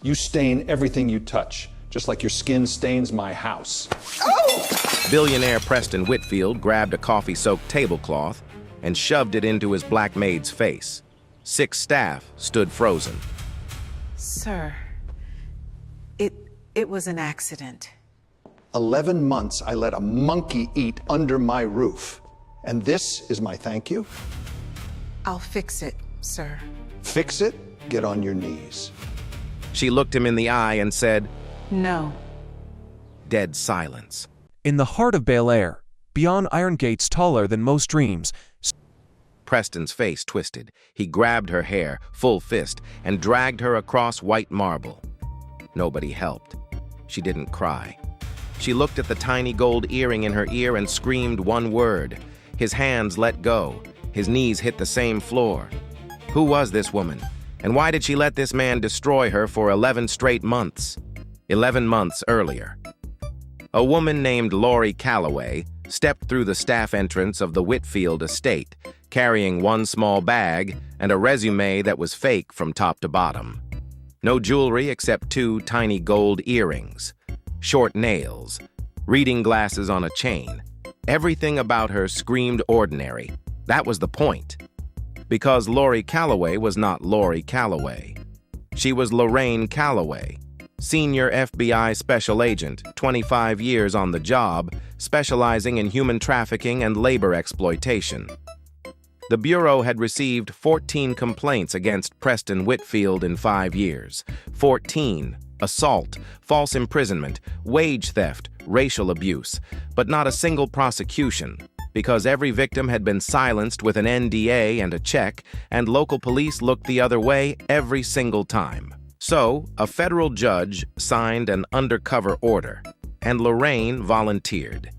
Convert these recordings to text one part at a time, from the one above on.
You stain everything you touch, just like your skin stains my house. Billionaire Preston Whitfield grabbed a coffee-soaked tablecloth and shoved it into his black maid's face. 6 staff stood frozen. Sir, it was an accident. 11 months I let a monkey eat under my roof. And this is my thank you? I'll fix it, sir. Fix it? Get on your knees. She looked him in the eye and said, No. Dead silence. In the heart of Bel-Air, beyond iron gates taller than most dreams, Preston's face twisted. He grabbed her hair, full fist, and dragged her across white marble. Nobody helped. She didn't cry. She looked at the tiny gold earring in her ear and screamed one word. His hands let go. His knees hit the same floor. Who was this woman? And why did she let this man destroy her for 11 straight months? 11 months earlier. A woman named Lori Calloway stepped through the staff entrance of the Whitfield estate, carrying one small bag and a resume that was fake from top to bottom. No jewelry except 2 tiny gold earrings, short nails, reading glasses on a chain. Everything about her screamed ordinary. That was the point. Because Lori Calloway was not Lori Calloway. She was Lorraine Calloway, senior FBI special agent, 25 years on the job, specializing in human trafficking and labor exploitation. The Bureau had received 14 complaints against Preston Whitfield in 5 years. 14. Assault, false imprisonment, wage theft, racial abuse, but not a single prosecution, because every victim had been silenced with an NDA and a check, and local police looked the other way every single time. So, a federal judge signed an undercover order, and Lorraine volunteered.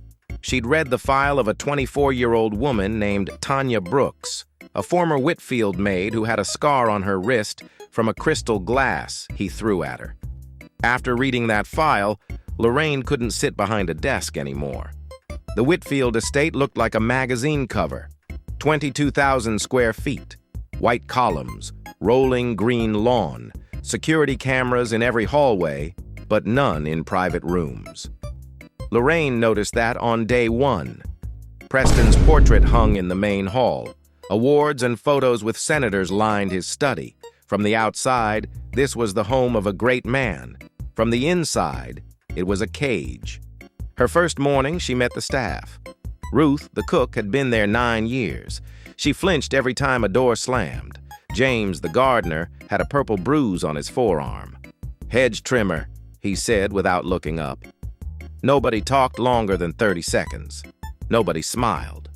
She'd read the file of a 24-year-old woman named Tanya Brooks, a former Whitfield maid who had a scar on her wrist from a crystal glass he threw at her. After reading that file, Lorraine couldn't sit behind a desk anymore. The Whitfield estate looked like a magazine cover. 22,000 square feet, white columns, rolling green lawn, security cameras in every hallway, but none in private rooms. Lorraine noticed that on day 1. Preston's portrait hung in the main hall. Awards and photos with senators lined his study. From the outside, this was the home of a great man. From the inside, it was a cage. Her first morning, she met the staff. Ruth, the cook, had been there 9 years. She flinched every time a door slammed. James, the gardener, had a purple bruise on his forearm. "Hedge trimmer," he said without looking up. Nobody talked longer than 30 seconds. Nobody smiled.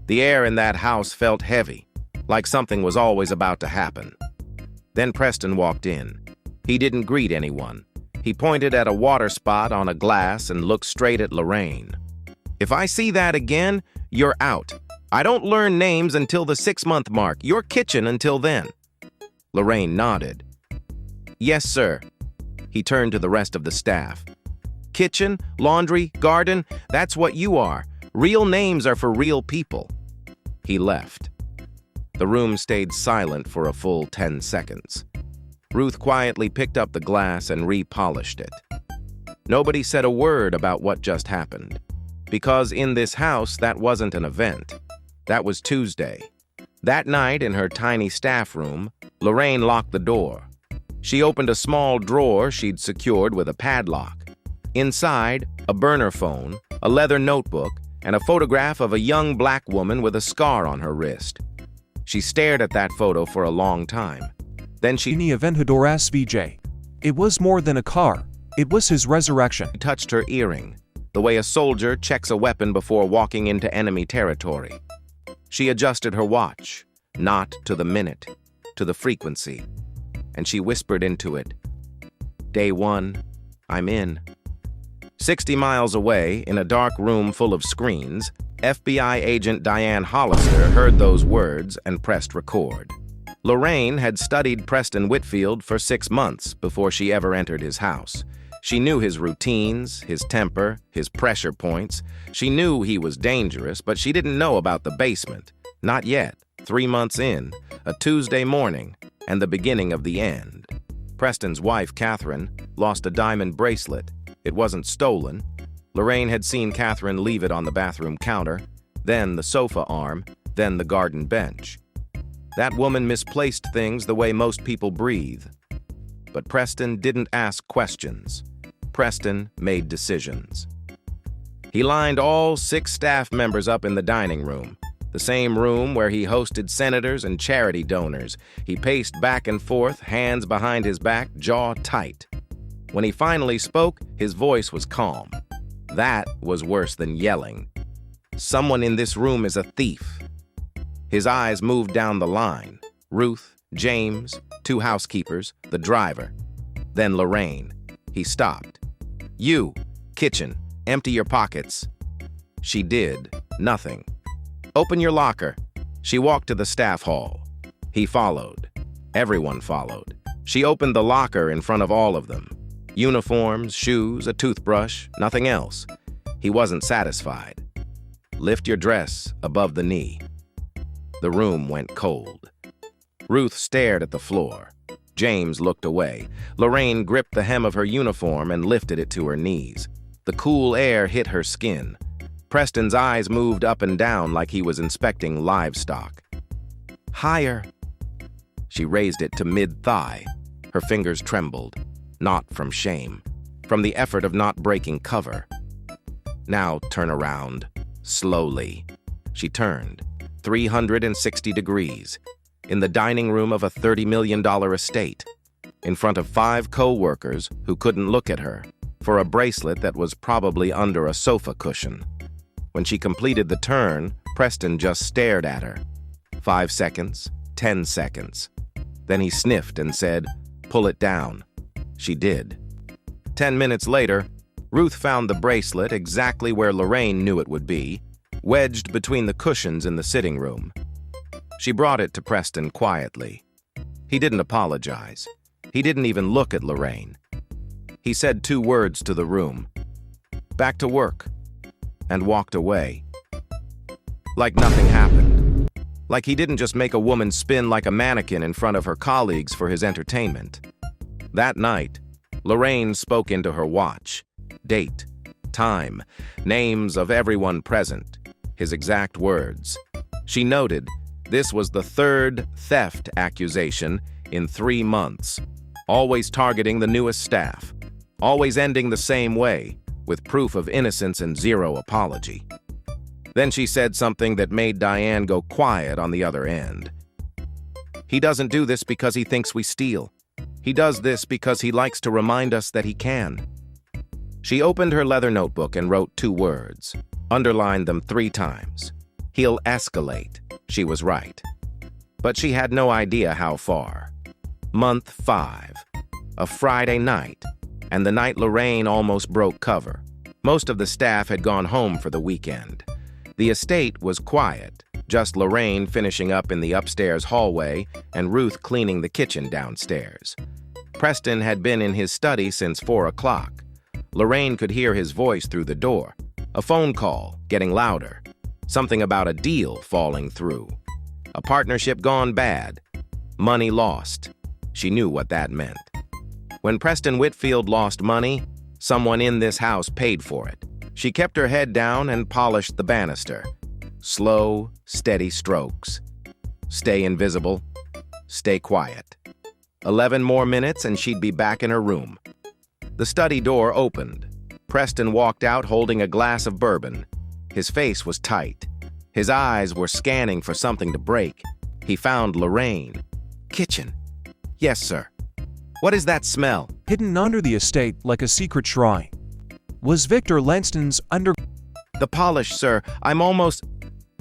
The air in that house felt heavy, like something was always about to happen. Then Preston walked in. He didn't greet anyone. He pointed at a water spot on a glass and looked straight at Lorraine. "If I see that again, you're out. I don't learn names until the 6-month mark. Your kitchen until then." Lorraine nodded. "Yes, sir." He turned to the rest of the staff. "Kitchen, laundry, garden, that's what you are. Real names are for real people." He left. The room stayed silent for a full 10 seconds. Ruth quietly picked up the glass and repolished it. Nobody said a word about what just happened, because in this house that wasn't an event. That was Tuesday. That night in her tiny staff room, Lorraine locked the door. She opened a small drawer she'd secured with a padlock. Inside, a burner phone, a leather notebook, and a photograph of a young black woman with a scar on her wrist. She stared at that photo for a long time. Then she Aventador SVJ. It was more than a car. It was his resurrection. touched her earring, the way a soldier checks a weapon before walking into enemy territory. She adjusted her watch, not to the minute, to the frequency, and she whispered into it, "Day 1, I'm in." 60 miles away, in a dark room full of screens, FBI agent Diane Hollister heard those words and pressed record. Lorraine had studied Preston Whitfield for 6 months before she ever entered his house. She knew his routines, his temper, his pressure points. She knew he was dangerous, but she didn't know about the basement. Not yet. 3 months in, a Tuesday morning, and the beginning of the end. Preston's wife, Catherine, lost a diamond bracelet. It wasn't stolen. Lorraine had seen Catherine leave it on the bathroom counter, then the sofa arm, then the garden bench. That woman misplaced things the way most people breathe. But Preston didn't ask questions. Preston made decisions. He lined all 6 staff members up in the dining room, the same room where he hosted senators and charity donors. He paced back and forth, hands behind his back, jaw tight. When he finally spoke, his voice was calm. That was worse than yelling. Someone in this room is a thief. His eyes moved down the line. Ruth, James, 2 housekeepers, the driver. Then Lorraine. He stopped. You, kitchen, empty your pockets. She did. Nothing. Open your locker. She walked to the staff hall. He followed. Everyone followed. She opened the locker in front of all of them. Uniforms, shoes, a toothbrush, nothing else. He wasn't satisfied. Lift your dress above the knee. The room went cold. Ruth stared at the floor. James looked away. Lorraine gripped the hem of her uniform and lifted it to her knees. The cool air hit her skin. Preston's eyes moved up and down like he was inspecting livestock. Higher. She raised it to mid-thigh. Her fingers trembled, not from shame, from the effort of not breaking cover. Now turn around, slowly. She turned, 360 degrees, in the dining room of a $30 million estate, in front of 5 co-workers who couldn't look at her, for a bracelet that was probably under a sofa cushion. When she completed the turn, Preston just stared at her. 5 seconds, 10 seconds. Then he sniffed and said, "Pull it down." She did. 10 minutes later, Ruth found the bracelet exactly where Lorraine knew it would be, wedged between the cushions in the sitting room. She brought it to Preston quietly. He didn't apologize. He didn't even look at Lorraine. He said 2 words to the room, "Back to work," and walked away. Like nothing happened. Like he didn't just make a woman spin like a mannequin in front of her colleagues for his entertainment. That night, Lorraine spoke into her watch. Date, time, names of everyone present, his exact words. She noted this was the 3rd theft accusation in 3 months, always targeting the newest staff, always ending the same way, with proof of innocence and 0 apology. Then she said something that made Diane go quiet on the other end. He doesn't do this because he thinks we steal. He does this because he likes to remind us that he can. She opened her leather notebook and wrote 2 words, underlined them 3 times. He'll escalate. She was right. But she had no idea how far. Month 5. A Friday night, and the night Lorraine almost broke cover. Most of the staff had gone home for the weekend. The estate was quiet, just Lorraine finishing up in the upstairs hallway and Ruth cleaning the kitchen downstairs. Preston had been in his study since 4 o'clock. Lorraine could hear his voice through the door. A phone call, getting louder. Something about a deal falling through. A partnership gone bad. Money lost. She knew what that meant. When Preston Whitfield lost money, someone in this house paid for it. She kept her head down and polished the banister. Slow, steady strokes. Stay invisible. Stay quiet. 11 more minutes and she'd be back in her room. The study door opened. Preston walked out holding a glass of bourbon. His face was tight. His eyes were scanning for something to break. He found Lorraine. Kitchen. Yes, sir. What is that smell? Hidden under the estate like a secret shrine. Was Victor Lenston's under... The polish, sir.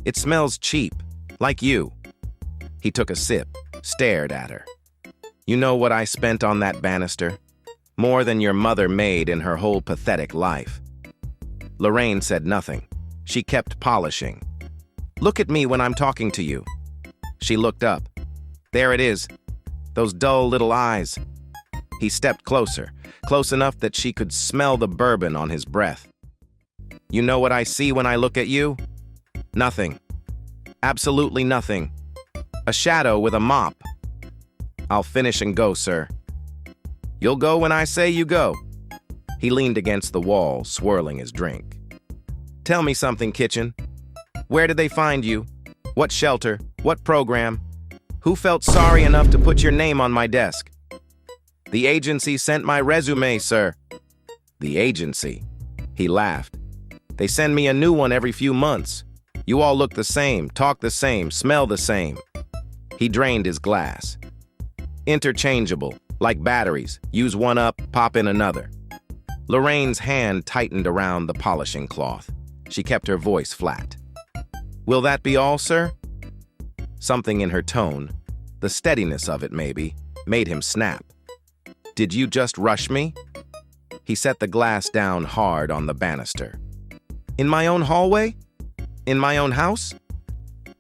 It smells cheap. Like you. He took a sip, stared at her. You know what I spent on that banister? More than your mother made in her whole pathetic life. Lorraine said nothing. She kept polishing. Look at me when I'm talking to you. She looked up. There it is. Those dull little eyes. He stepped closer, close enough that she could smell the bourbon on his breath. You know what I see when I look at you? Nothing. Absolutely nothing. A shadow with a mop. I'll finish and go, sir. You'll go when I say you go. He leaned against the wall, swirling his drink. Tell me something, Kitchen. Where did they find you? What shelter? What program? Who felt sorry enough to put your name on my desk? The agency sent my resume, sir. The agency? He laughed. They send me a new one every few months. You all look the same, talk the same, smell the same. He drained his glass. Interchangeable, like batteries. Use one up, pop in another. Lorraine's hand tightened around the polishing cloth. She kept her voice flat. Will that be all, sir? Something in her tone, the steadiness of it maybe, made him snap. Did you just rush me? He set the glass down hard on the banister. In my own hallway? In my own house?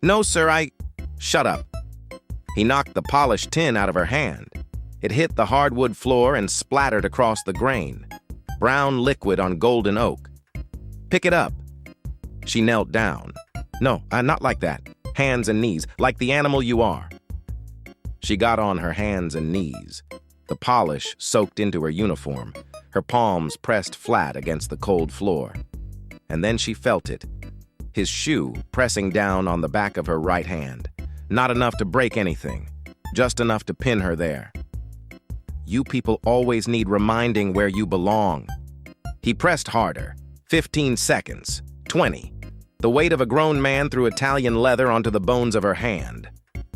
No, sir, Shut up. He knocked the polished tin out of her hand. It hit the hardwood floor and splattered across the grain. Brown liquid on golden oak. Pick it up. She knelt down. No, not like that. Hands and knees, like the animal you are. She got on her hands and knees. The polish soaked into her uniform, her palms pressed flat against the cold floor. And then she felt it. His shoe pressing down on the back of her right hand. Not enough to break anything, just enough to pin her there. You people always need reminding where you belong. He pressed harder. 15 seconds. 20. The weight of a grown man threw Italian leather onto the bones of her hand.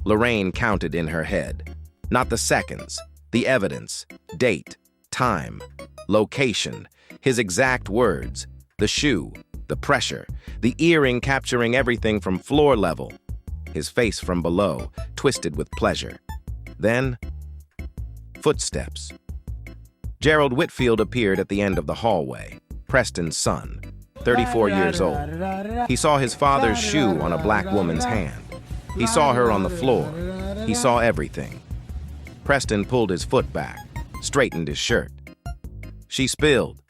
Lorraine counted in her head. Not the seconds, the evidence, date, time, location, his exact words, the shoe, the pressure, the earring capturing everything from floor level, his face from below, twisted with pleasure. Then, footsteps. Gerald Whitfield appeared at the end of the hallway, Preston's son, 34 years old. He saw his father's shoe on a black woman's hand. He saw her on the floor. He saw everything. Preston pulled his foot back, straightened his shirt. She spilled.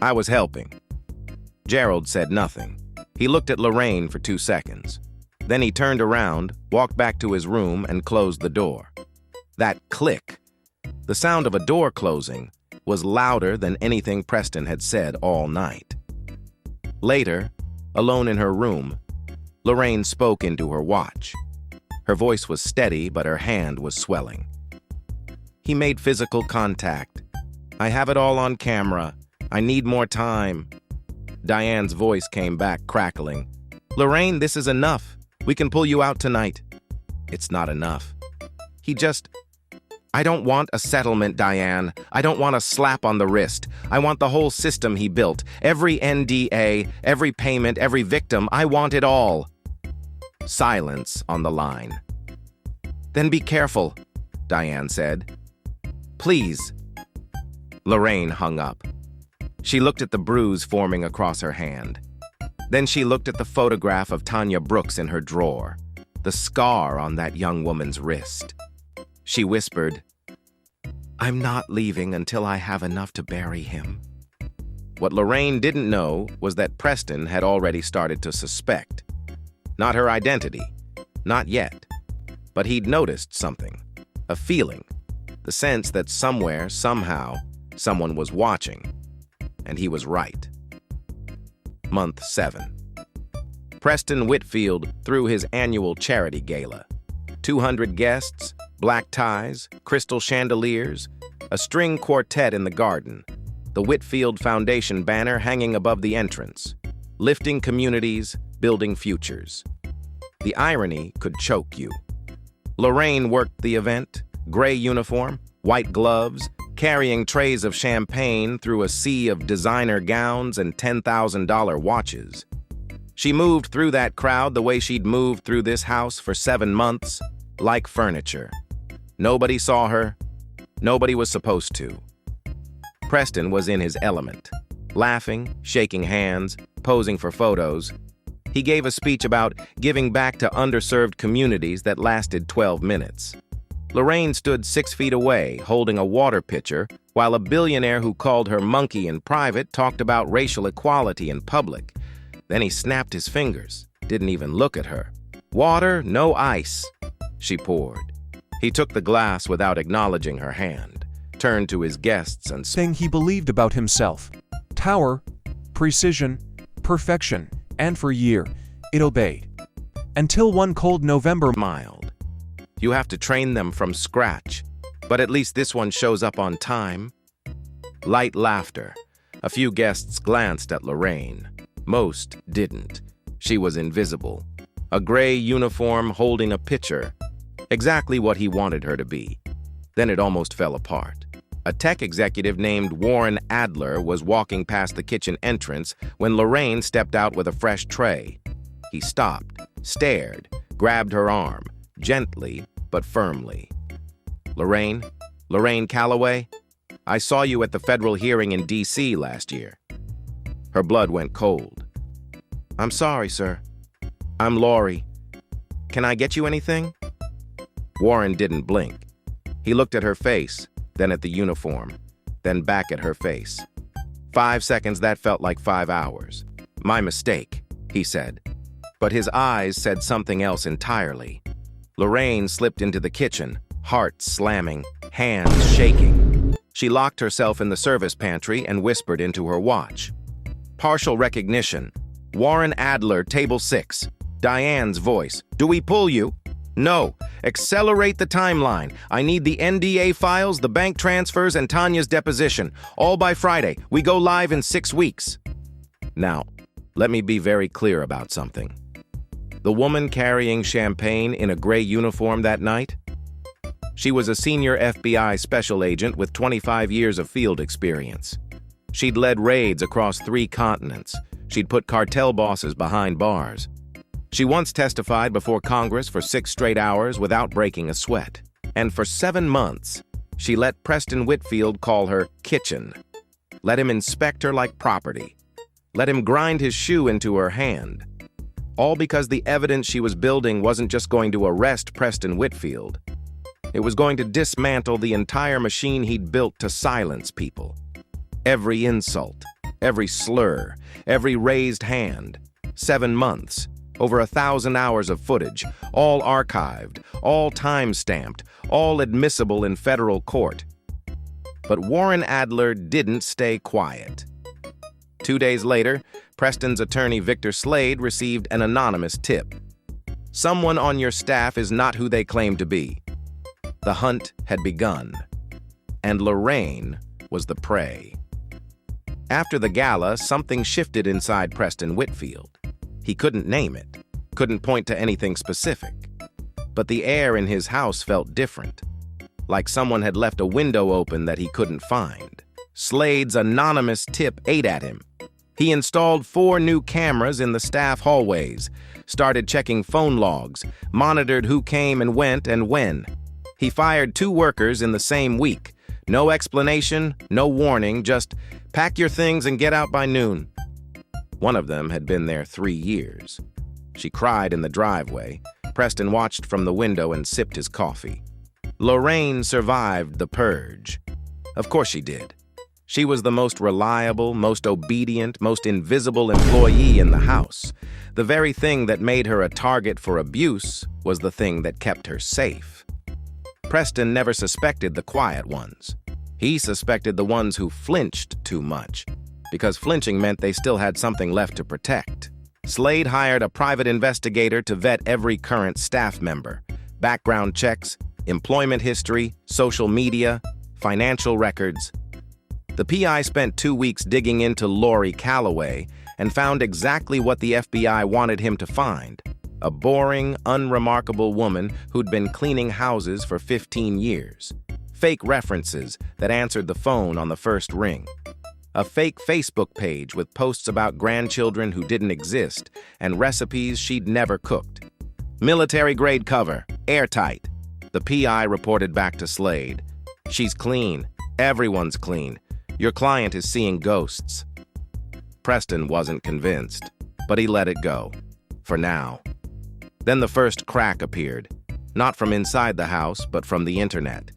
I was helping. Gerald said nothing. He looked at Lorraine for 2 seconds. Then he turned around, walked back to his room, and closed the door. That click, the sound of a door closing, was louder than anything Preston had said all night. Later, alone in her room, Lorraine spoke into her watch. Her voice was steady, but her hand was swelling. He made physical contact. I have it all on camera. I need more time. Diane's voice came back, crackling. Lorraine, this is enough. We can pull you out tonight. It's not enough. I don't want a settlement, Diane. I don't want a slap on the wrist. I want the whole system he built. Every NDA, every payment, every victim. I want it all. Silence on the line. Then be careful, Diane said. Please. Lorraine hung up. She looked at the bruise forming across her hand. Then she looked at the photograph of Tanya Brooks in her drawer, the scar on that young woman's wrist. She whispered, I'm not leaving until I have enough to bury him. What Lorraine didn't know was that Preston had already started to suspect. Not her identity, not yet. But he'd noticed something, a feeling, the sense that somewhere, somehow, someone was watching. And he was right. Month 7. Preston Whitfield threw his annual charity gala. 200 guests, black ties, crystal chandeliers, a string quartet in the garden, the Whitfield Foundation banner hanging above the entrance, lifting communities, building futures. The irony could choke you. Lorraine worked the event, gray uniform, white gloves, carrying trays of champagne through a sea of designer gowns and $10,000 watches. She moved through that crowd the way she'd moved through this house for 7 months, like furniture. Nobody saw her. Nobody was supposed to. Preston was in his element, laughing, shaking hands, posing for photos. He gave a speech about giving back to underserved communities that lasted 12 minutes. Lorraine stood 6 feet away, holding a water pitcher, while a billionaire who called her monkey in private talked about racial equality in public. Then he snapped his fingers, didn't even look at her. Water, no ice, she poured. He took the glass without acknowledging her hand, turned to his guests and thing he believed about himself. Tower, precision, perfection, and for a year, it obeyed. Until one cold November smiled. You have to train them from scratch, but at least this one shows up on time. Light laughter. A few guests glanced at Lorraine. Most didn't. She was invisible. A gray uniform holding a pitcher. Exactly what he wanted her to be. Then it almost fell apart. A tech executive named Warren Adler was walking past the kitchen entrance when Lorraine stepped out with a fresh tray. He stopped, stared, grabbed her arm, gently but firmly. Lorraine Calloway, I saw you at the federal hearing in D.C. last year. Her blood went cold. I'm sorry, sir. I'm Laurie. Can I get you anything? Warren didn't blink. He looked at her face, then at the uniform, then back at her face. 5 seconds, that felt like 5 hours. My mistake, he said. But his eyes said something else entirely. Lorraine slipped into the kitchen, heart slamming, hands shaking. She locked herself in the service pantry and whispered into her watch. Partial recognition. Warren Adler, table 6. Diane's voice. Do we pull you? No. Accelerate the timeline. I need the NDA files, the bank transfers, and Tanya's deposition. All by Friday. We go live in 6 weeks. Now, let me be very clear about something. The woman carrying champagne in a gray uniform that night? She was a senior FBI special agent with 25 years of field experience. She'd led raids across 3 continents. She'd put cartel bosses behind bars. She once testified before Congress for 6 straight hours without breaking a sweat. And for 7 months, she let Preston Whitfield call her kitchen. Let him inspect her like property. Let him grind his shoe into her hand. All because the evidence she was building wasn't just going to arrest Preston Whitfield. It was going to dismantle the entire machine he'd built to silence people. Every insult, every slur, every raised hand. 7 months. Over 1,000 hours of footage, all archived, all time-stamped, all admissible in federal court. But Warren Adler didn't stay quiet. 2 days later, Preston's attorney Victor Slade received an anonymous tip. Someone on your staff is not who they claim to be. The hunt had begun, and Lorraine was the prey. After the gala, something shifted inside Preston Whitfield. He couldn't name it, couldn't point to anything specific. But the air in his house felt different, like someone had left a window open that he couldn't find. Slade's anonymous tip ate at him. He installed 4 new cameras in the staff hallways, started checking phone logs, monitored who came and went and when. He fired 2 workers in the same week. No explanation, no warning, just pack your things and get out by noon. One of them had been there 3 years. She cried in the driveway. Preston watched from the window and sipped his coffee. Lorraine survived the purge. Of course she did. She was the most reliable, most obedient, most invisible employee in the house. The very thing that made her a target for abuse was the thing that kept her safe. Preston never suspected the quiet ones. He suspected the ones who flinched too much, because flinching meant they still had something left to protect. Slade hired a private investigator to vet every current staff member. Background checks, employment history, social media, financial records. The PI spent 2 weeks digging into Laurie Calloway and found exactly what the FBI wanted him to find. A boring, unremarkable woman who'd been cleaning houses for 15 years. Fake references that answered the phone on the first ring. A fake Facebook page with posts about grandchildren who didn't exist and recipes she'd never cooked. Military-grade cover, airtight. The PI reported back to Slade. She's clean. Everyone's clean. Your client is seeing ghosts. Preston wasn't convinced, but he let it go. For now. Then the first crack appeared. Not from inside the house, but from the internet.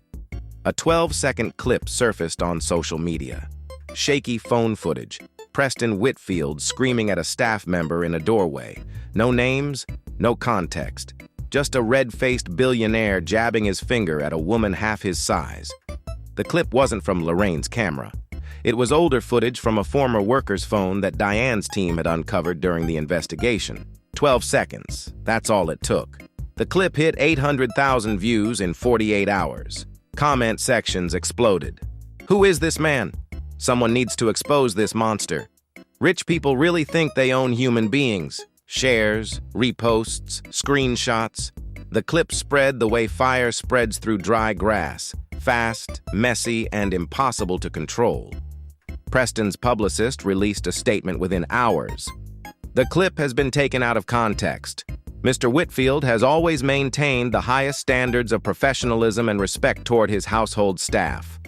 A 12-second clip surfaced on social media. Shaky phone footage. Preston Whitfield screaming at a staff member in a doorway. No names, no context. Just a red-faced billionaire jabbing his finger at a woman half his size. The clip wasn't from Lorraine's camera. It was older footage from a former worker's phone that Diane's team had uncovered during the investigation. 12 seconds. That's all it took. The clip hit 800,000 views in 48 hours. Comment sections exploded. Who is this man? Someone needs to expose this monster. Rich people really think they own human beings. Shares, reposts, screenshots. The clip spread the way fire spreads through dry grass. Fast, messy, and impossible to control. Preston's publicist released a statement within hours. The clip has been taken out of context. Mr. Whitfield has always maintained the highest standards of professionalism and respect toward his household staff.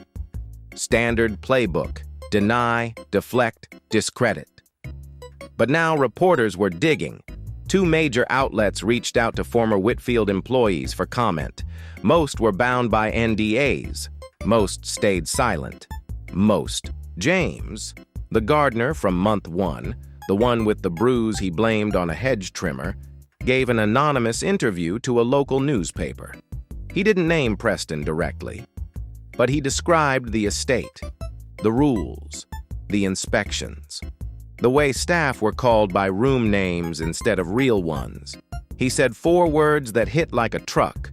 Standard playbook: deny, deflect, discredit. But now reporters were digging. 2 major outlets reached out to former Whitfield employees for comment. Most were bound by NDAs. Most stayed silent. Most. James, the gardener from month 1, the one with the bruise he blamed on a hedge trimmer, gave an anonymous interview to a local newspaper. He didn't name Preston directly, but he described the estate, the rules, the inspections, the way staff were called by room names instead of real ones. He said 4 words that hit like a truck.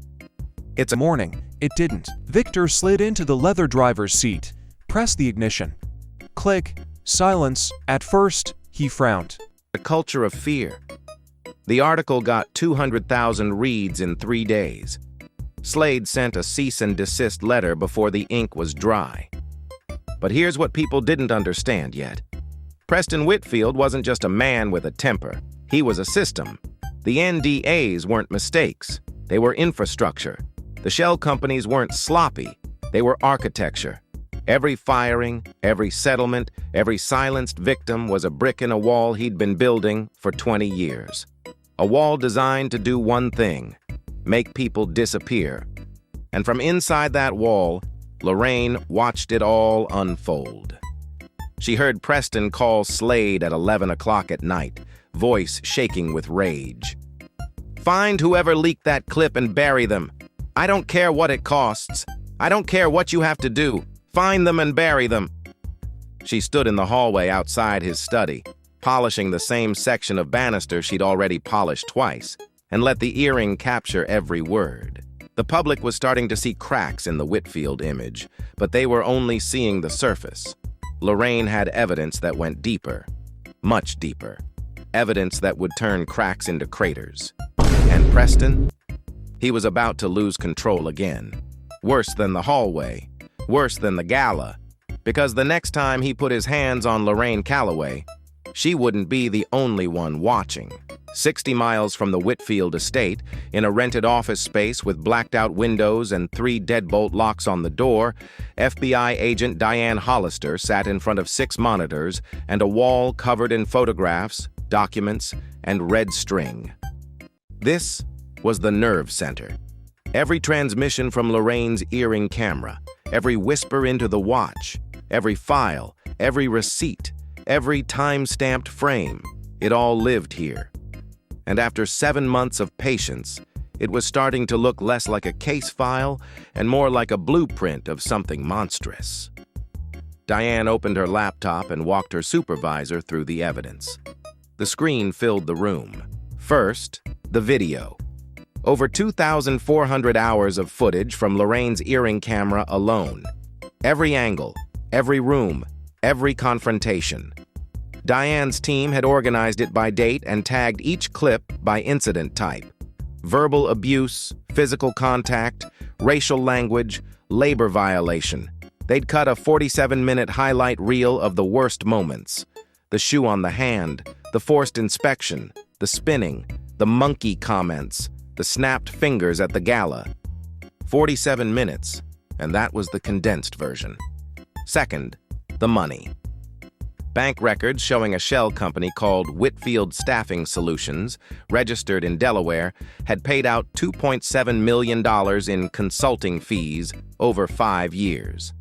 It's a morning. It didn't. Victor slid into the leather driver's seat, pressed the ignition. Click. Silence. At first, he frowned. A culture of fear. The article got 200,000 reads in 3 days. Slade sent a cease and desist letter before the ink was dry. But here's what people didn't understand yet. Preston Whitfield wasn't just a man with a temper. He was a system. The NDAs weren't mistakes. They were infrastructure. The shell companies weren't sloppy. They were architecture. Every firing, every settlement, every silenced victim was a brick in a wall he'd been building for 20 years. A wall designed to do one thing: make people disappear. And from inside that wall, Lorraine watched it all unfold. She heard Preston call Slade at 11 o'clock at night, voice shaking with rage. "Find whoever leaked that clip and bury them. I don't care what it costs. I don't care what you have to do. Find them and bury them." She stood in the hallway outside his study, polishing the same section of banister she'd already polished twice, and let the earring capture every word. The public was starting to see cracks in the Whitfield image, but they were only seeing the surface. Lorraine had evidence that went deeper, much deeper. Evidence that would turn cracks into craters. And Preston? He was about to lose control again. Worse than the hallway. Worse than the gala. Because the next time he put his hands on Lorraine Calloway, she wouldn't be the only one watching. 60 miles from the Whitfield estate, in a rented office space with blacked-out windows and 3 deadbolt locks on the door, FBI agent Diane Hollister sat in front of 6 monitors and a wall covered in photographs, documents, and red string. This was the nerve center. Every transmission from Lorraine's earring camera, every whisper into the watch, every file, every receipt, every time-stamped frame, it all lived here. And after 7 months of patience, it was starting to look less like a case file and more like a blueprint of something monstrous. Diane opened her laptop and walked her supervisor through the evidence. The screen filled the room. First, the video. Over 2,400 hours of footage from Lorraine's earring camera alone. Every angle, every room, every confrontation. Diane's team had organized it by date and tagged each clip by incident type. Verbal abuse, physical contact, racial language, labor violation. They'd cut a 47-minute highlight reel of the worst moments. The shoe on the hand, the forced inspection, the spinning, the monkey comments, the snapped fingers at the gala. 47 minutes, and that was the condensed version. Second, the money. Bank records showing a shell company called Whitfield Staffing Solutions, registered in Delaware, had paid out $2.7 million in consulting fees over 5 years.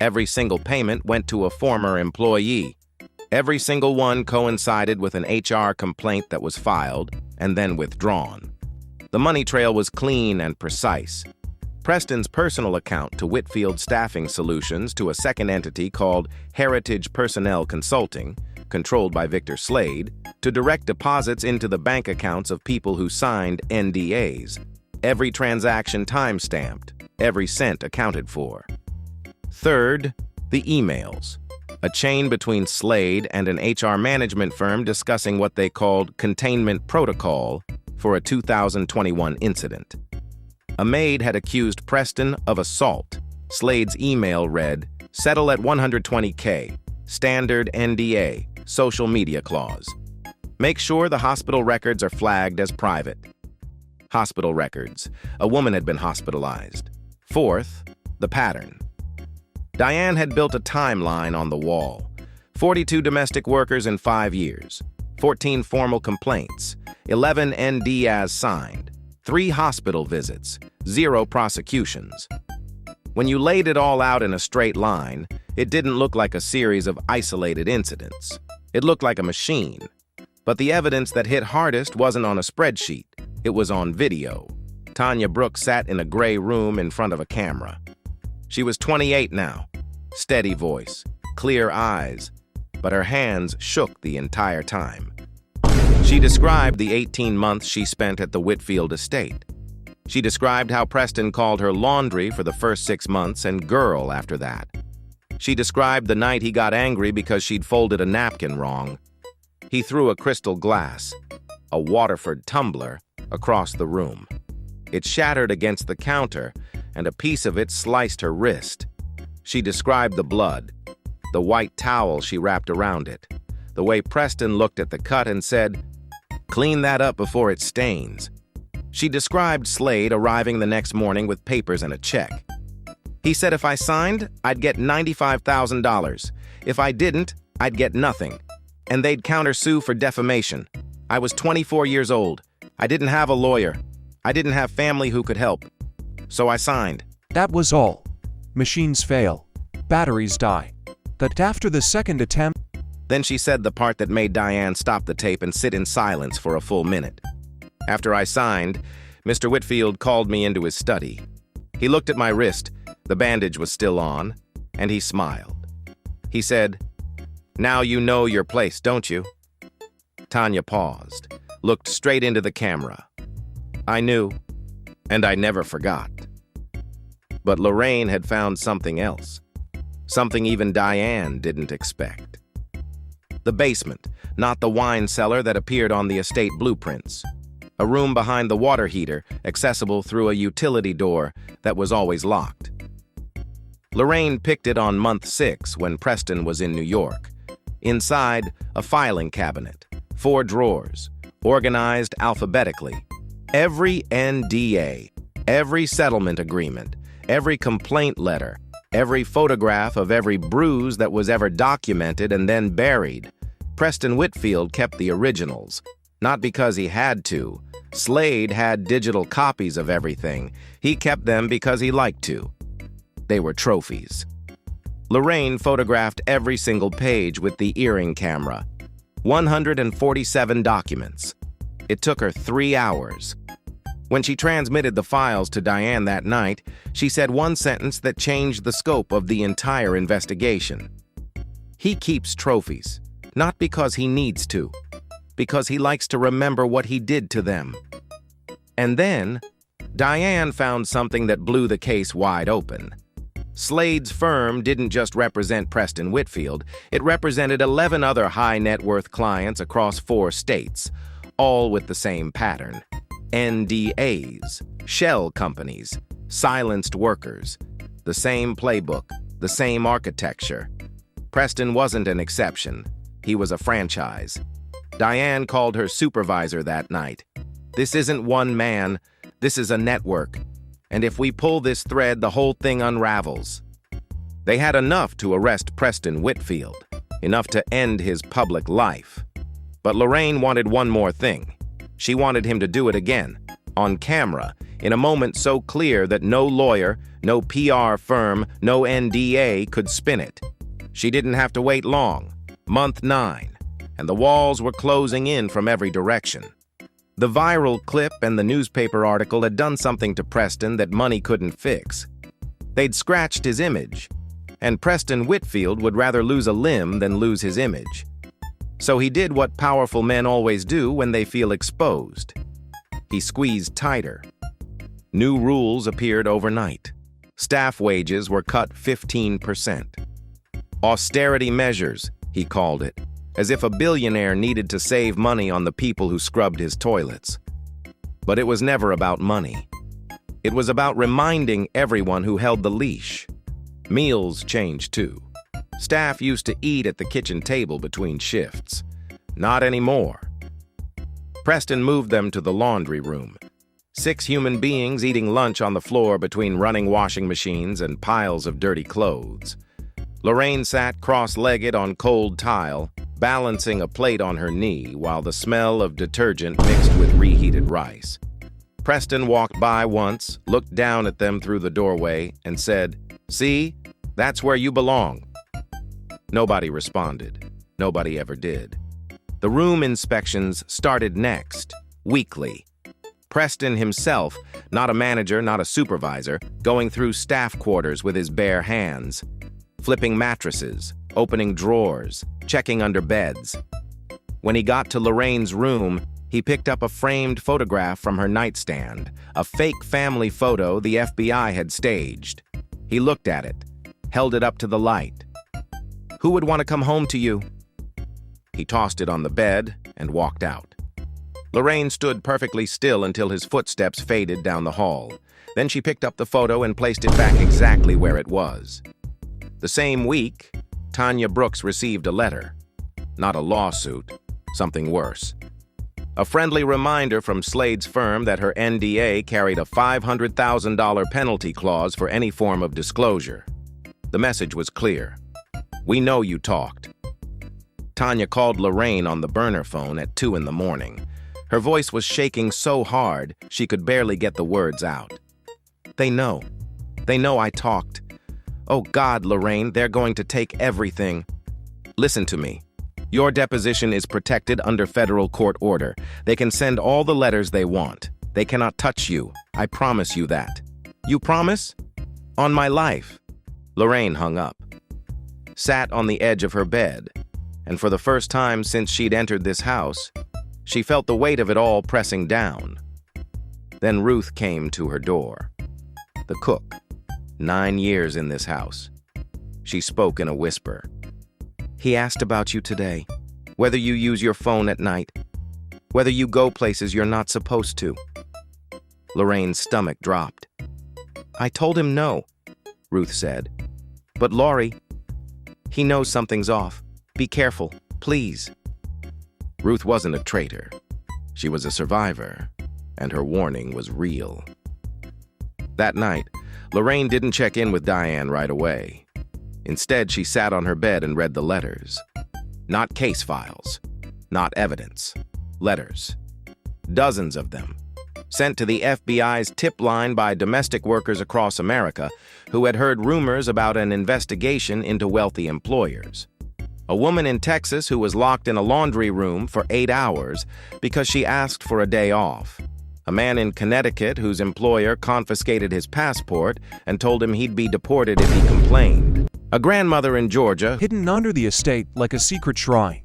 Every single payment went to a former employee. Every single one coincided with an HR complaint that was filed and then withdrawn. The money trail was clean and precise. Preston's personal account to Whitfield Staffing Solutions to a second entity called Heritage Personnel Consulting, controlled by Victor Slade, to direct deposits into the bank accounts of people who signed NDAs. Every transaction time-stamped, every cent accounted for. Third, the emails. A chain between Slade and an HR management firm discussing what they called containment protocol for a 2021 incident. A maid had accused Preston of assault. Slade's email read, "Settle at $120K, standard NDA, social media clause. Make sure the hospital records are flagged as private." Hospital records. A woman had been hospitalized. Fourth, the pattern. Diane had built a timeline on the wall. 42 domestic workers in 5 years, 14 formal complaints, 11 NDAs signed, 3 hospital visits, 0 prosecutions. When you laid it all out in a straight line, it didn't look like a series of isolated incidents. It looked like a machine. But the evidence that hit hardest wasn't on a spreadsheet. It was on video. Tanya Brooks sat in a gray room in front of a camera. She was 28 now. Steady voice, clear eyes, but her hands shook the entire time. She described the 18 months she spent at the Whitfield estate. She described how Preston called her laundry for the first 6 months and girl after that. She described the night he got angry because she'd folded a napkin wrong. He threw a crystal glass, a Waterford tumbler, across the room. It shattered against the counter, and a piece of it sliced her wrist. She described the blood, the white towel she wrapped around it, the way Preston looked at the cut and said, "Clean that up before it stains." She described Slade arriving the next morning with papers and a check. He said if I signed, I'd get $95,000. If I didn't, I'd get nothing. And they'd countersue for defamation. I was 24 years old. I didn't have a lawyer. I didn't have family who could help. So I signed. That was all. Machines fail. Batteries die. But after the second attempt, Then she said the part that made Diane stop the tape and sit in silence for a full minute. After I signed, Mr. Whitfield called me into his study. He looked at my wrist, the bandage was still on, and he smiled. He said, "Now you know your place, don't you?" Tanya paused, looked straight into the camera. I knew, and I never forgot. But Lorraine had found something else, something even Diane didn't expect. The basement, not the wine cellar that appeared on the estate blueprints. A room behind the water heater, accessible through a utility door that was always locked. Lorraine picked it on month 6 when Preston was in New York. Inside, a filing cabinet, 4 drawers, organized alphabetically. Every NDA, every settlement agreement, every complaint letter, every photograph of every bruise that was ever documented and then buried. Preston Whitfield kept the originals, not because he had to. Slade had digital copies of everything. He kept them because he liked to. They were trophies. Lorraine photographed every single page with the earring camera. 147 documents. It took her 3 hours. When she transmitted the files to Diane that night, she said one sentence that changed the scope of the entire investigation. He keeps trophies, not because he needs to, because he likes to remember what he did to them. And then, Diane found something that blew the case wide open. Slade's firm didn't just represent Preston Whitfield, it represented 11 other high-net-worth clients across 4 states, all with the same pattern. NDAs, shell companies, silenced workers, the same playbook, the same architecture. Preston wasn't an exception. He was a franchise. Diane called her supervisor that night. This isn't one man, this is a network. And if we pull this thread, the whole thing unravels. They had enough to arrest Preston Whitfield, enough to end his public life. But Lorraine wanted one more thing. She wanted him to do it again, on camera, in a moment so clear that no lawyer, no PR firm, no NDA could spin it. She didn't have to wait long. Month 9, and the walls were closing in from every direction. The viral clip and the newspaper article had done something to Preston that money couldn't fix. They'd scratched his image, and Preston Whitfield would rather lose a limb than lose his image. So he did what powerful men always do when they feel exposed. He squeezed tighter. New rules appeared overnight. Staff wages were cut 15%. Austerity measures, he called it, as if a billionaire needed to save money on the people who scrubbed his toilets. But it was never about money. It was about reminding everyone who held the leash. Meals changed too. Staff used to eat at the kitchen table between shifts. Not anymore. Preston moved them to the laundry room. 6 human beings eating lunch on the floor between running washing machines and piles of dirty clothes. Lorraine sat cross-legged on cold tile, balancing a plate on her knee while the smell of detergent mixed with reheated rice. Preston walked by once, looked down at them through the doorway, and said, "See, that's where you belong." Nobody responded. Nobody ever did. The room inspections started next, weekly. Preston himself, not a manager, not a supervisor, going through staff quarters with his bare hands, flipping mattresses, opening drawers, checking under beds. When he got to Lorraine's room, he picked up a framed photograph from her nightstand, a fake family photo the FBI had staged. He looked at it, held it up to the light. "Who would want to come home to you?" He tossed it on the bed and walked out. Lorraine stood perfectly still until his footsteps faded down the hall. Then she picked up the photo and placed it back exactly where it was. The same week, Tanya Brooks received a letter. Not a lawsuit, something worse. A friendly reminder from Slade's firm that her NDA carried a $500,000 penalty clause for any form of disclosure. The message was clear. "We know you talked." Tanya called Lorraine on the burner phone at 2 in the morning. Her voice was shaking so hard she could barely get the words out. They know I talked. Oh God, Lorraine, they're going to take everything. Listen to me. Your deposition is protected under federal court order. They can send all the letters they want. They cannot touch you. I promise you that. You promise? On my life." Lorraine hung up, sat on the edge of her bed, and for the first time since she'd entered this house, she felt the weight of it all pressing down. Then Ruth came to her door. The cook, 9 years in this house. She spoke in a whisper. "He asked about you today, whether you use your phone at night, whether you go places you're not supposed to." Lorraine's stomach dropped. "I told him no," Ruth said. "But Laurie, he knows something's off. Be careful, please." Ruth wasn't a traitor. She was a survivor, and her warning was real. That night, Lorraine didn't check in with Diane right away. Instead, she sat on her bed and read the letters. Not case files, not evidence. Letters. Dozens of them. Sent to the FBI's tip line by domestic workers across America who had heard rumors about an investigation into wealthy employers. A woman in Texas who was locked in a laundry room for 8 hours because she asked for a day off. A man in Connecticut whose employer confiscated his passport and told him he'd be deported if he complained. A grandmother in Georgia, Hidden under the estate like a secret shrine,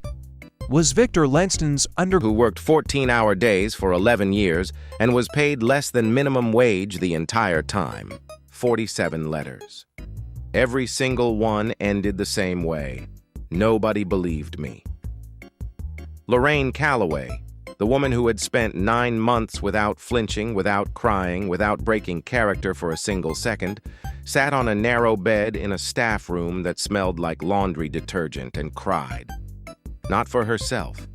was Victor Lanston's who worked 14-hour days for 11 years and was paid less than minimum wage the entire time. 47 letters. Every single one ended the same way. Nobody believed me. Lorraine Calloway, the woman who had spent 9 months without flinching, without crying, without breaking character for a single second, sat on a narrow bed in a staff room that smelled like laundry detergent and cried. Not for herself,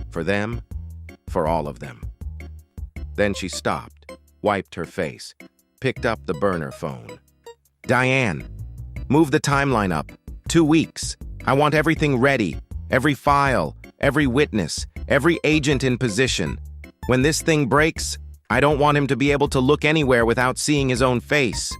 for them, for all of them. Then she stopped, wiped her face, picked up the burner phone. "Diane, move the timeline up. 2 weeks. I want everything ready. Every file, every witness, every agent in position. When this thing breaks, I don't want him to be able to look anywhere without seeing his own face."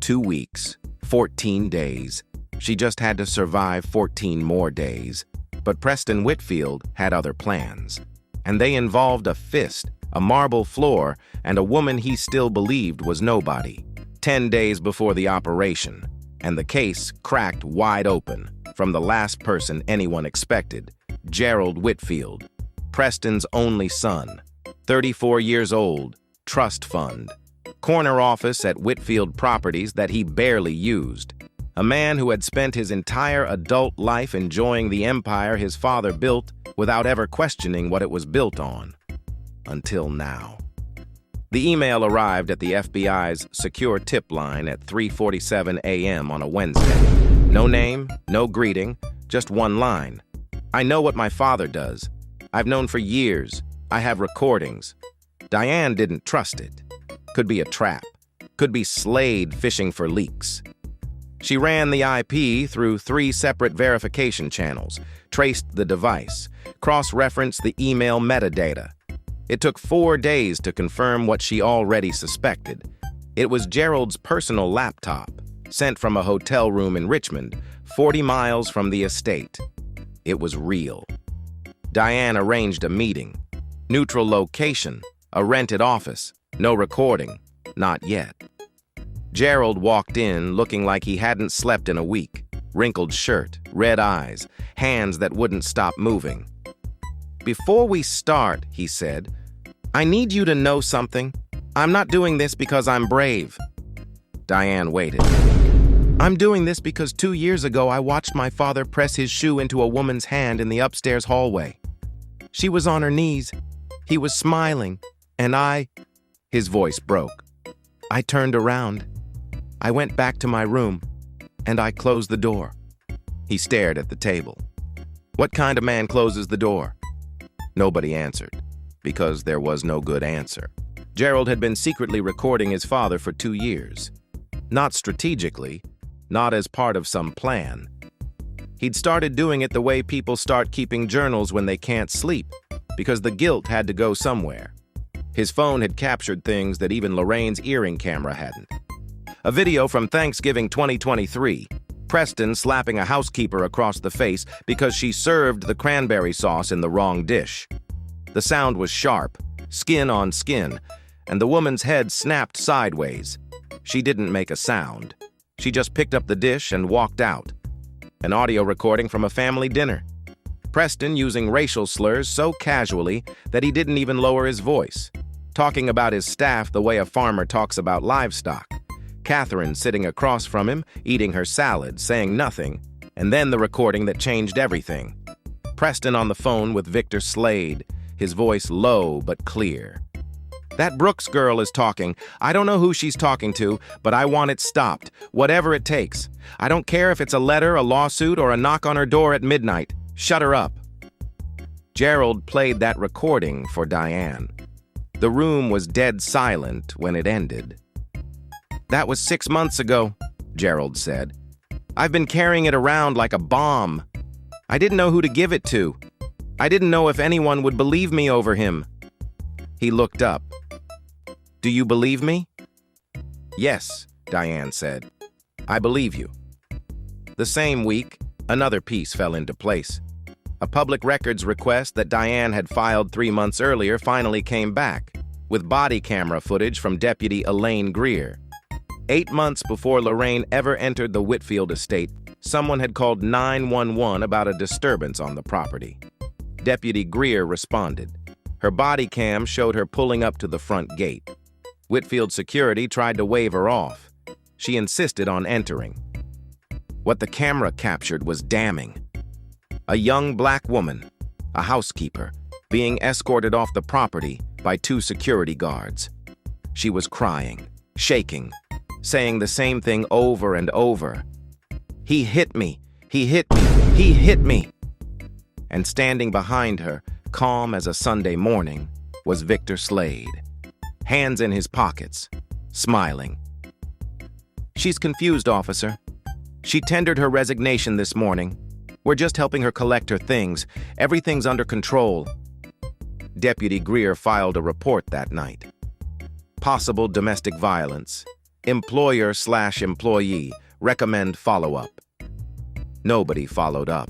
2 weeks, 14 days. She just had to survive 14 more days. But Preston Whitfield had other plans. and they involved a fist, a marble floor, and a woman he still believed was nobody. 10 days before the operation, and the case cracked wide open from the last person anyone expected, Gerald Whitfield, Preston's only son, 34 years old, trust fund, corner office at Whitfield Properties that he barely used, a man who had spent his entire adult life enjoying the empire his father built without ever questioning what it was built on. Until now. The email arrived at the FBI's secure tip line at 3:47 a.m. on a Wednesday. No name, no greeting, just one line. I know what my father does. I've known for years. I have recordings. Diane didn't trust it. Could be a trap. Could be Slade fishing for leaks. She ran the IP through 3 separate verification channels, traced the device, cross-referenced the email metadata. It took 4 days to confirm what she already suspected. It was Gerald's personal laptop, sent from a hotel room in Richmond, 40 miles from the estate. It was real. Diane arranged a meeting. Neutral location, a rented office, no recording, not yet. Gerald walked in looking like he hadn't slept in a week. Wrinkled shirt, red eyes, hands that wouldn't stop moving. "Before we start," he said, "I need you to know something. I'm not doing this because I'm brave." Diane waited. "I'm doing this because 2 years ago I watched my father press his shoe into a woman's hand in the upstairs hallway. She was on her knees. He was smiling, and His voice broke. "I turned around. I went back to my room, and I closed the door." He stared at the table. What kind of man closes the door? Nobody answered, because there was no good answer. Gerald had been secretly recording his father for 2 years. Not strategically, not as part of some plan. He'd started doing it the way people start keeping journals when they can't sleep, because the guilt had to go somewhere. His phone had captured things that even Lorraine's earring camera hadn't. A video from Thanksgiving 2023, Preston slapping a housekeeper across the face because she served the cranberry sauce in the wrong dish. The sound was sharp, skin on skin, and the woman's head snapped sideways. She didn't make a sound. She just picked up the dish and walked out. An audio recording from a family dinner. Preston using racial slurs so casually that he didn't even lower his voice, talking about his staff the way a farmer talks about livestock. Catherine sitting across from him, eating her salad, saying nothing, and then the recording that changed everything. Preston on the phone with Victor Slade, his voice low but clear. "That Brooks girl is talking. I don't know who she's talking to, but I want it stopped, whatever it takes. I don't care if it's a letter, a lawsuit, or a knock on her door at midnight. Shut her up." Gerald played that recording for Diane. The room was dead silent when it ended. "That was 6 months ago," Gerald said. "I've been carrying it around like a bomb. I didn't know who to give it to. I didn't know if anyone would believe me over him." He looked up. "Do you believe me?" "Yes," Diane said. "I believe you." The same week, another piece fell into place. A public records request that Diane had filed 3 months earlier finally came back, with body camera footage from Deputy Elaine Greer. 8 months before Lorraine ever entered the Whitfield estate, someone had called 911 about a disturbance on the property. Deputy Greer responded. Her body cam showed her pulling up to the front gate. Whitfield security tried to wave her off. She insisted on entering. What the camera captured was damning. A young black woman, a housekeeper, being escorted off the property by 2 security guards. She was crying, shaking, saying the same thing over and over. "He hit me, he hit me, he hit me." And standing behind her, calm as a Sunday morning, was Victor Slade, hands in his pockets, smiling. "She's confused, officer. She tendered her resignation this morning. We're just helping her collect her things. Everything's under control." Deputy Greer filed a report that night. Possible domestic violence. Employer/employee. Recommend follow-up. Nobody followed up.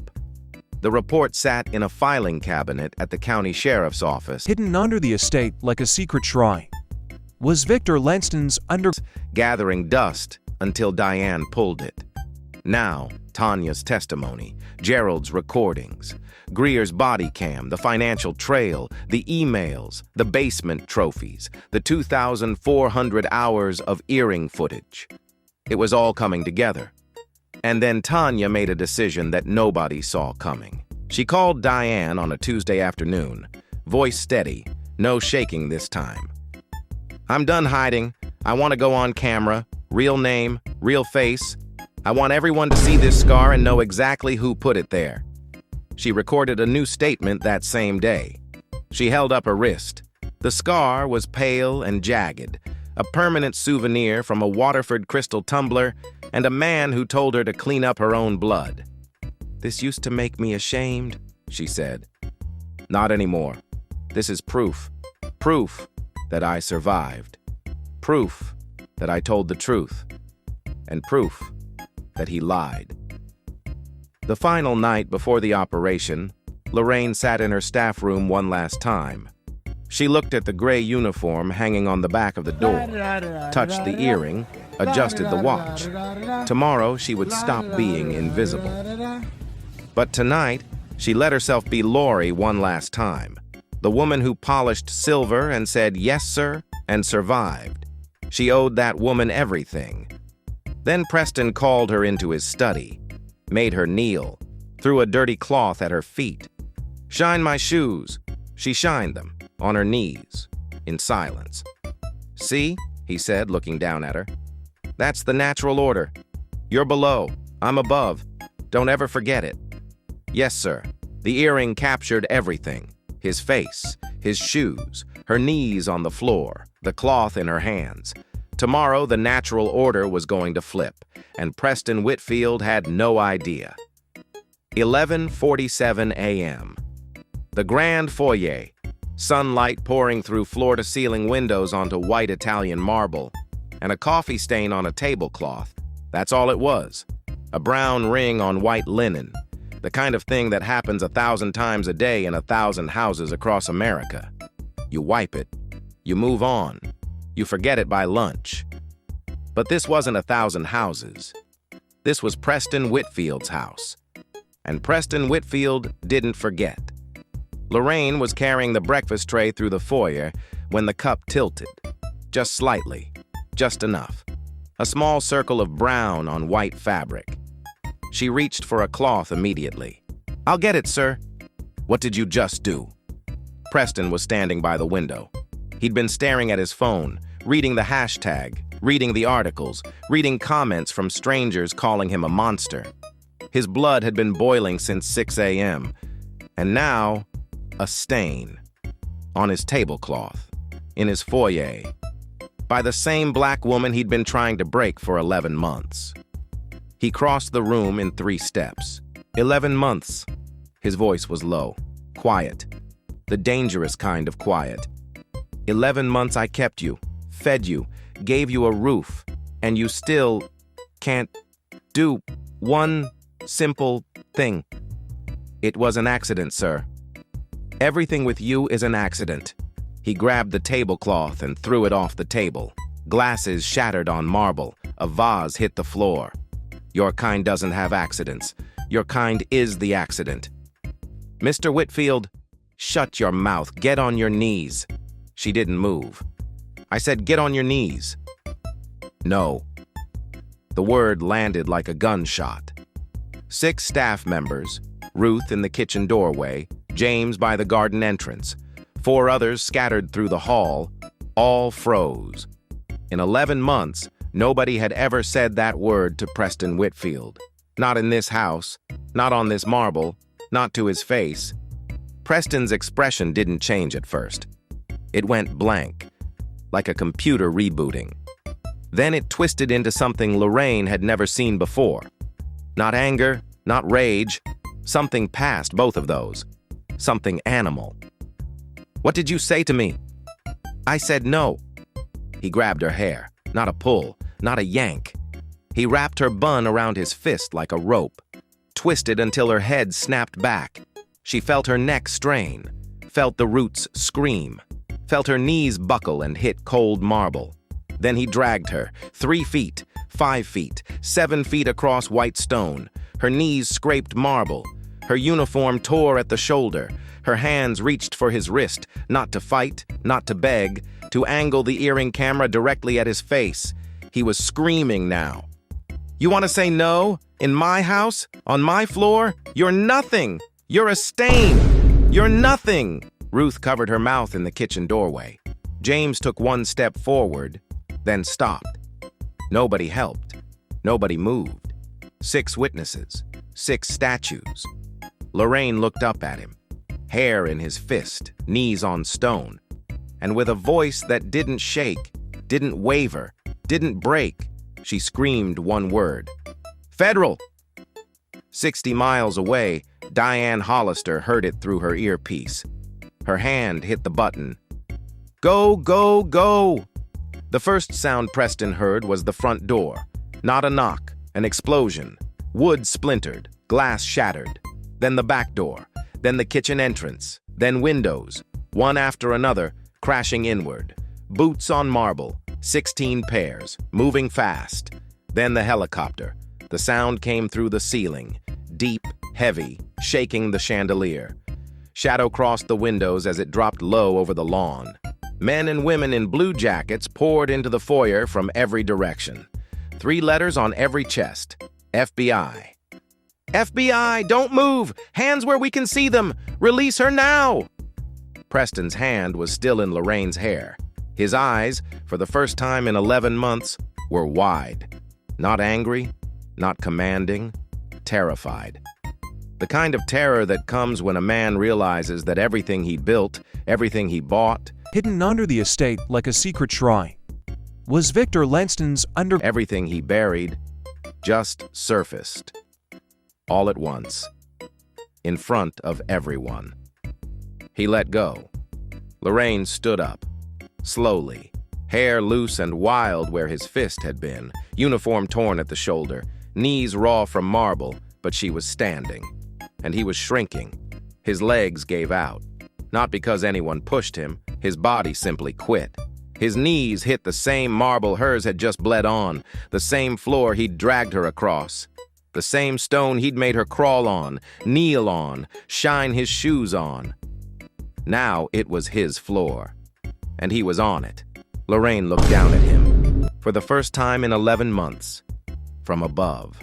The report sat in a filing cabinet at the county sheriff's office, hidden under the estate like a secret shrine. Was Victor Lanston's gathering dust until Diane pulled it. Now, Tanya's testimony, Gerald's recordings, Greer's body cam, the financial trail, the emails, the basement trophies, the 2,400 hours of earring footage. It was all coming together. And then Tanya made a decision that nobody saw coming. She called Diane on a Tuesday afternoon, voice steady, no shaking this time. "I'm done hiding. I want to go on camera, real name, real face. I want everyone to see this scar and know exactly who put it there." She recorded a new statement that same day. She held up her wrist. The scar was pale and jagged, a permanent souvenir from a Waterford crystal tumbler and a man who told her to clean up her own blood. "This used to make me ashamed," she said. "Not anymore. This is proof. Proof that I survived. Proof that I told the truth. And proof that he lied." The final night before the operation, Lorraine sat in her staff room one last time. She looked at the gray uniform hanging on the back of the door, touched the earring, adjusted the watch. Tomorrow she would stop being invisible. But tonight, she let herself be Lori one last time, the woman who polished silver and said yes sir and survived. She owed that woman everything. Then Preston called her into his study, made her kneel, threw a dirty cloth at her feet. "Shine my shoes." She shined them, on her knees, in silence. "See," he said, looking down at her. "That's the natural order. You're below, I'm above. Don't ever forget it." Yes, sir. The earring captured everything. His face, his shoes, her knees on the floor, the cloth in her hands. Tomorrow, the natural order was going to flip, and Preston Whitfield had no idea. 11:47 a.m. The grand foyer, sunlight pouring through floor-to-ceiling windows onto white Italian marble, and a coffee stain on a tablecloth. That's all it was. A brown ring on white linen, the kind of thing that happens 1,000 times a day in 1,000 houses across America. You wipe it, you move on, you forget it by lunch. But this wasn't 1,000 houses. This was Preston Whitfield's house. And Preston Whitfield didn't forget. Lorraine was carrying the breakfast tray through the foyer when the cup tilted. Just slightly, just enough. A small circle of brown on white fabric. She reached for a cloth immediately. "I'll get it, sir." "What did you just do?" Preston was standing by the window. He'd been staring at his phone, reading the hashtag, reading the articles, reading comments from strangers calling him a monster. His blood had been boiling since 6 a.m., and now, a stain. On his tablecloth, in his foyer, by the same black woman he'd been trying to break for 11 months. He crossed the room in 3 steps. 11 months. His voice was low, quiet, the dangerous kind of quiet. 11 months I kept you, fed you, gave you a roof, and you still can't do one simple thing. It was an accident, sir. Everything with you is an accident. He grabbed the tablecloth and threw it off the table. Glasses shattered on marble. A vase hit the floor. Your kind doesn't have accidents. Your kind is the accident. Mr. Whitfield, shut your mouth. Get on your knees. She didn't move. I said, get on your knees. No. The word landed like a gunshot. 6 staff members, Ruth in the kitchen doorway, James by the garden entrance, 4 others scattered through the hall, all froze. In 11 months, nobody had ever said that word to Preston Whitfield. Not in this house, not on this marble, not to his face. Preston's expression didn't change at first. It went blank, like a computer rebooting. Then it twisted into something Lorraine had never seen before. Not anger, not rage, something past both of those. Something animal. What did you say to me? I said no. He grabbed her hair, not a pull, not a yank. He wrapped her bun around his fist like a rope. twisted until her head snapped back. She felt her neck strain, felt the roots scream, felt her knees buckle and hit cold marble. Then he dragged her, 3 feet, 5 feet, 7 feet across white stone. Her knees scraped marble. Her uniform tore at the shoulder. Her hands reached for his wrist, not to fight, not to beg, to angle the earring camera directly at his face. He was screaming now. "You want to say no? In my house? On my floor? You're nothing! You're a stain! You're nothing!" Ruth covered her mouth in the kitchen doorway. James took 1 step forward, then stopped. Nobody helped. Nobody moved. 6 witnesses. 6 statues. Lorraine looked up at him, hair in his fist, knees on stone, and with a voice that didn't shake, didn't waver, didn't break, she screamed one word. "Federal!" 60 miles away, Diane Hollister heard it through her earpiece. Her hand hit the button. "Go, go, go!" The first sound Preston heard was the front door. Not a knock, an explosion. Wood splintered, glass shattered. Then the back door, then the kitchen entrance, then windows, one after another, crashing inward. Boots on marble, 16 pairs, moving fast. Then the helicopter. The sound came through the ceiling, deep, heavy, shaking the chandelier. Shadow crossed the windows as it dropped low over the lawn. Men and women in blue jackets poured into the foyer from every direction. 3 letters on every chest. FBI. "FBI, don't move! Hands where we can see them! Release her now!" Preston's hand was still in Lorraine's hair. His eyes, for the first time in 11 months, were wide. Not angry, not commanding, terrified. The kind of terror that comes when a man realizes that everything he built, everything he bought, Hidden under the estate like a secret shrine was Victor Lanston's everything he buried, just surfaced. All at once, in front of everyone. He let go. Lorraine stood up, slowly, hair loose and wild where his fist had been, uniform torn at the shoulder, knees raw from marble, but she was standing. And he was shrinking. His legs gave out. Not because anyone pushed him, his body simply quit. His knees hit the same marble hers had just bled on, the same floor he'd dragged her across, the same stone he'd made her crawl on, kneel on, shine his shoes on. Now it was his floor, and he was on it. Lorraine looked down at him, for the first time in 11 months, from above.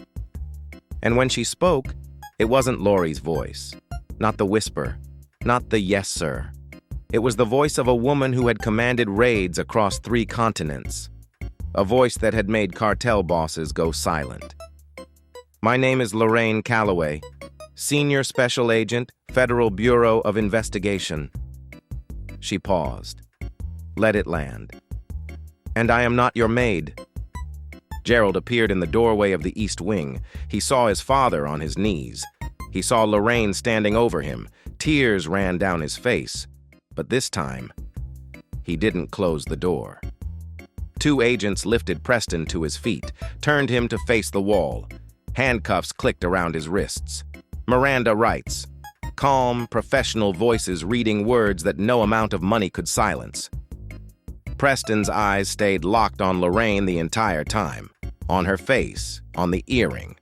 And when she spoke, it wasn't Laurie's voice, not the whisper, not the "yes, sir." It was the voice of a woman who had commanded raids across 3 continents, a voice that had made cartel bosses go silent. "My name is Lorraine Calloway, Senior Special Agent, Federal Bureau of Investigation." She paused. Let it land. "And I am not your maid." Gerald appeared in the doorway of the East Wing. He saw his father on his knees. He saw Lorraine standing over him. Tears ran down his face. But this time, he didn't close the door. 2 agents lifted Preston to his feet, turned him to face the wall. Handcuffs clicked around his wrists. Miranda rights. Calm, professional voices reading words that no amount of money could silence. Preston's eyes stayed locked on Lorraine the entire time. On her face, on the earring.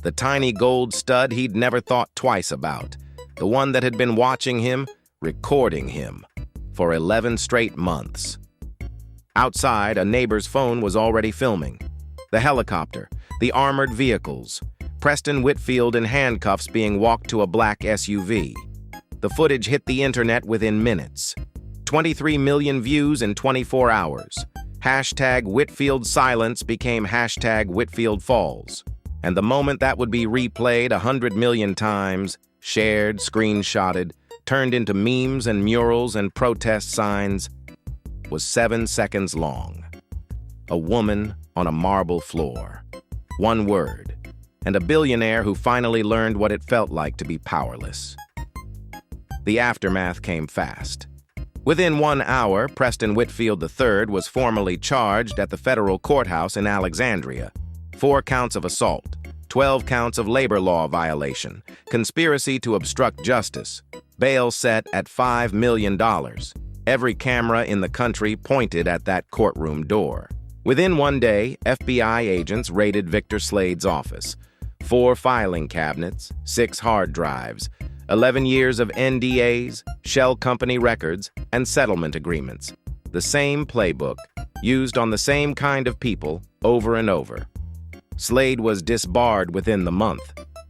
The tiny gold stud he'd never thought twice about. The one that had been watching him, recording him, for 11 straight months. Outside, a neighbor's phone was already filming. The helicopter, the armored vehicles, Preston Whitfield in handcuffs being walked to a black SUV. The footage hit the internet within minutes. 23 million views in 24 hours. Hashtag Whitfield silence became hashtag Whitfield falls. And the moment that would be replayed 100 million times, shared, screenshotted, turned into memes and murals and protest signs, was 7 seconds long. A woman on a marble floor. One word. And a billionaire who finally learned what it felt like to be powerless. The aftermath came fast. Within 1 hour, Preston Whitfield III was formally charged at the federal courthouse in Alexandria. 4 counts of assault, 12 counts of labor law violation, conspiracy to obstruct justice, bail set at $5 million. Every camera in the country pointed at that courtroom door. Within one day, FBI agents raided Victor Slade's office. 4 filing cabinets, 6 hard drives, 11 years of NDAs, shell company records, and settlement agreements. The same playbook, used on the same kind of people over and over. Slade was disbarred within the month.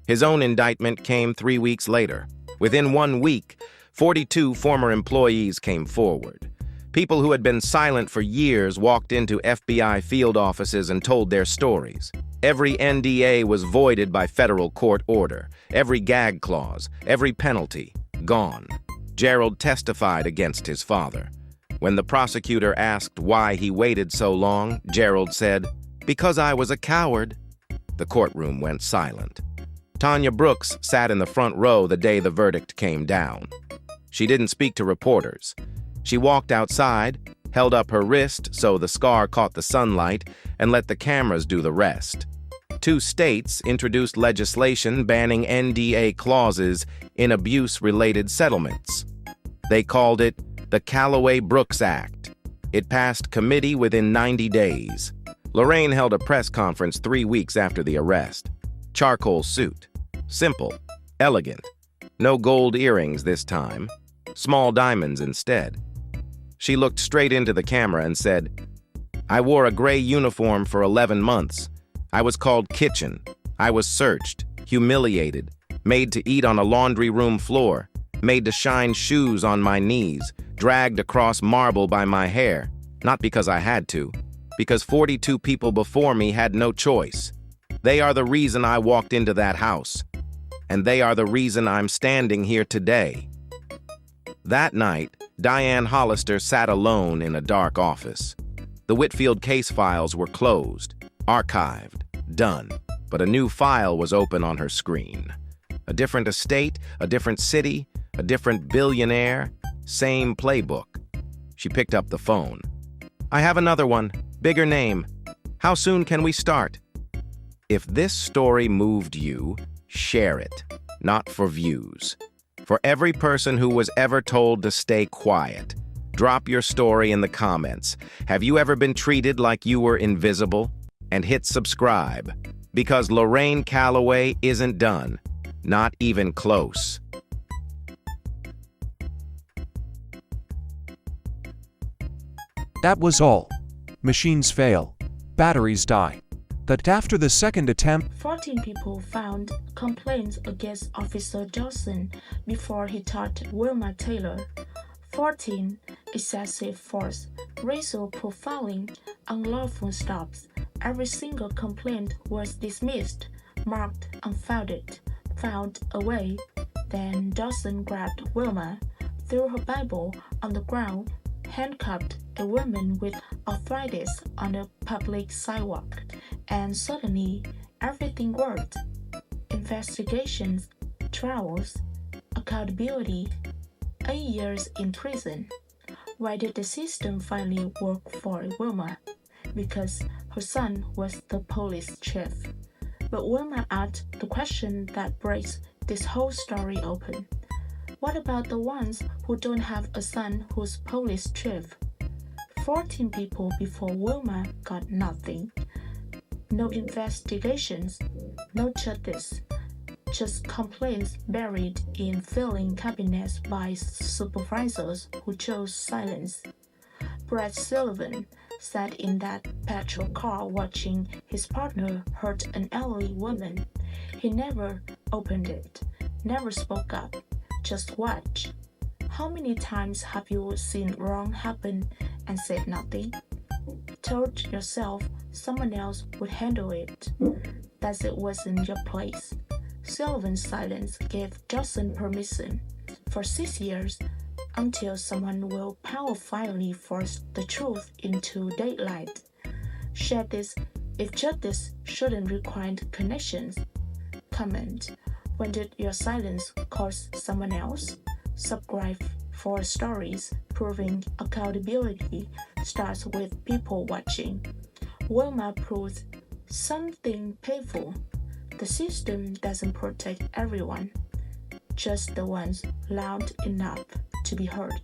His own indictment came 3 weeks later. Within 1 week, 42 former employees came forward. People who had been silent for years walked into FBI field offices and told their stories. Every NDA was voided by federal court order. Every gag clause, every penalty, gone. Gerald testified against his father. When the prosecutor asked why he waited so long, Gerald said, "Because I was a coward." The courtroom went silent. Tanya Brooks sat in the front row the day the verdict came down. She didn't speak to reporters. She walked outside, held up her wrist so the scar caught the sunlight, and let the cameras do the rest. 2 states introduced legislation banning NDA clauses in abuse-related settlements. They called it the Callaway-Brooks Act. It passed committee within 90 days. Lorraine held a press conference 3 weeks after the arrest. Charcoal suit. Simple. Elegant. No gold earrings this time. Small diamonds instead. She looked straight into the camera and said, "I wore a gray uniform for 11 months. I was called kitchen. I was searched, humiliated, made to eat on a laundry room floor, made to shine shoes on my knees, dragged across marble by my hair, not because I had to, because 42 people before me had no choice. They are the reason I walked into that house, and they are the reason I'm standing here today." That night, Diane Hollister sat alone in a dark office. The Whitfield case files were closed, archived, done, but a new file was open on her screen. A different estate, a different city, a different billionaire, same playbook. She picked up the phone. "I have another one, bigger name. How soon can we start?" If this story moved you, share it, not for views. For every person who was ever told to stay quiet, drop your story in the comments. Have you ever been treated like you were invisible? And hit subscribe, because Lorraine Callaway isn't done, not even close. That was all. Machines fail. Batteries die. That after the second attempt, 14 people filed complaints against Officer Johnson before he taught Wilma Taylor. 14. Excessive force, racial profiling, unlawful stops. Every single complaint was dismissed, marked unfounded, filed away. Then Johnson grabbed Wilma, threw her Bible on the ground, handcuffed a woman with arthritis on a public sidewalk, and suddenly everything worked. Investigations, trials, accountability, 8 years in prison. Why did the system finally work for Wilma? Because her son was the police chief. But Wilma asked the question that breaks this whole story open. What about the ones who don't have a son who's police chief? 14 people before Wilma got nothing. No investigations, no justice, just complaints buried in filing cabinets by supervisors who chose silence. Brad Sullivan sat in that petrol car watching his partner hurt an elderly woman. He never opened it, never spoke up, just watched. How many times have you seen wrong happen and said nothing? Told yourself someone else would handle it, that it wasn't your place. Sullivan's silence gave Johnson permission for 6 years until someone will powerfully force the truth into daylight. Share this if justice shouldn't require connections. Comment, when did your silence cost someone else? Subscribe for stories proving accountability starts with people watching. Wilma proved something painful. The system doesn't protect everyone, just the ones loud enough to be heard.